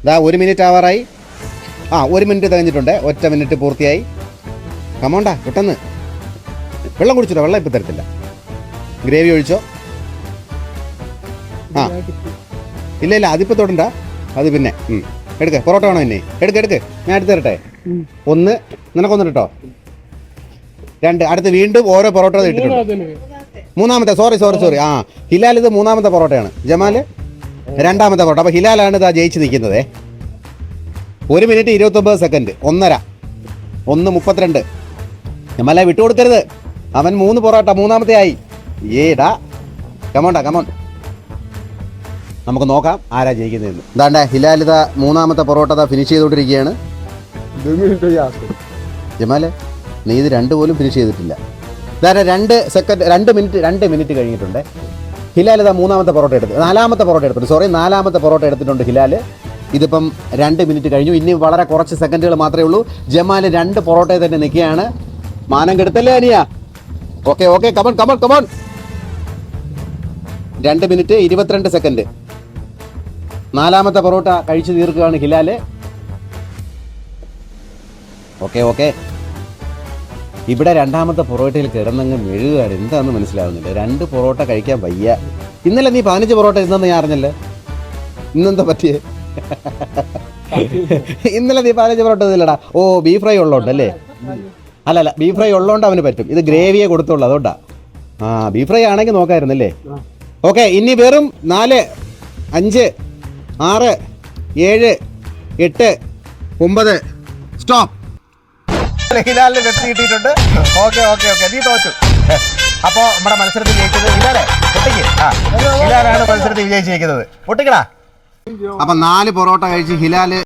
ഇതാ 1 minute ആവാറായി. 1 minute തികഞ്ഞിട്ടുണ്ട്. ഒറ്റ minute പൂർത്തിയായി. കമോണ്ടാ പെട്ടെന്ന്. വെള്ളം കുടിച്ചോ, വെള്ളം ഇപ്പം തരത്തില്ല. ഗ്രേവി ഒഴിച്ചോ. ഇല്ല അതിപ്പോൾ തൊടണ്ട, അത് പിന്നെ എടുക്ക. പൊറോട്ട വേണോ എന്നെ? എടുക്ക് ഞാൻ എടുത്ത് തരട്ടെ. 1 നിനക്കൊന്ന് കേട്ടോ. 2 അടുത്ത് വീണ്ടും ഓരോ പൊറോട്ട ഇട്ടിട്ടുണ്ട്. മൂന്നാമത്തെ സോറി ഹിലാൽ ഇത് 3ാമത്തെ പൊറോട്ടയാണ്. ജമാൽ 2ാമത്തെ പൊറോട്ട. അപ്പോൾ ഹിലാലാണ് ഇതാ ജയിച്ച് നിൽക്കുന്നത്. 1 മിനിറ്റ് 29 സെക്കൻഡ്. 1:30 1:32. ജമാലെ വിട്ടുകൊടുക്കരുത്. അവൻ 3 പൊറോട്ട 3ാമത്തെ ആയി. ഏടാ കമോൺ. നമുക്ക് നോക്കാം ആരാ ജയിക്കുന്നതെന്ന്. എന്താണ്ടേ ഹിലാൽ ഇതാ 3ാമത്തെ പൊറോട്ട ഫിനിഷ് ചെയ്തുകൊണ്ടിരിക്കുകയാണ്. ജമാലെ നീ ഇത് 2 പോലും ഫിനിഷ് ചെയ്തിട്ടില്ല. ഇതാ 2 മിനിറ്റ് കഴിഞ്ഞിട്ടുണ്ട്. ഹിലാൽ ഇതാ 3ാമത്തെ പൊറോട്ട എടുത്ത് 4ാമത്തെ പൊറോട്ട എടുത്തിട്ടുണ്ട്. 4ാമത്തെ പൊറോട്ട എടുത്തിട്ടുണ്ട് ഹിലാൽ. ഇതിപ്പം 2 മിനിറ്റ് കഴിഞ്ഞു. ഇനി വളരെ കുറച്ച് സെക്കൻഡുകൾ മാത്രമേ ഉള്ളൂ. ജമാൽ 2 പൊറോട്ടയിൽ തന്നെ നിൽക്കുകയാണ്. മാനം കെടുത്തല്ലേ അനിയ? Okay come on 2 minute 22 second. 4ാമത്തെ പൊറോട്ട കഴിച്ചു തീർക്കുകയാണ് ഹിലാൽ. ഓക്കെ ഇവിടെ 2ാമത്തെ പൊറോട്ടയിൽ കിടന്നങ്ങ് മെഴുകുകയാണ്. എന്താണെന്ന് മനസ്സിലാവുന്നില്ല. 2 പൊറോട്ട കഴിക്കാൻ വയ്യ. ഇന്നലെ നീ 15 പൊറോട്ട ഇന്നെന്ന് ഞാൻ അറിഞ്ഞല്ലേ. ഇന്നെന്താ പറ്റിയേ? ഇന്നലെ നീ 15 പൊറോട്ട ഇല്ലടാ. ബീഫ് ഫ്രൈ ഉള്ളതുകൊണ്ടല്ലേ? അല്ല ബീഫ് ഫ്രൈ ഉള്ളതുകൊണ്ട് അവന് പറ്റും. ഇത് ഗ്രേവിയെ കൊടുത്തുള്ളൂ, അതുകൊണ്ടാ. ബീഫ് ഫ്രൈ ആണെങ്കിൽ നോക്കായിരുന്നല്ലേ. ഓക്കെ ഇനി വെറും 4 5 6 7 8 9 സ്റ്റോപ്പ്. ഹിലാലിന് വെച്ച് കിട്ടിയിട്ടുണ്ട്. ഓക്കെ നീ തോറ്റു. അപ്പോൾ നമ്മുടെ മത്സരത്തിൽ ജയിച്ചത് ഹിലാലേ. ഹിലാലാണ് മത്സരത്തിൽ വിജയിച്ചിരിക്കുന്നത്. പൊട്ടിക്കടാ. അപ്പം 4 പൊറോട്ട കഴിച്ച് ഹിലാൽ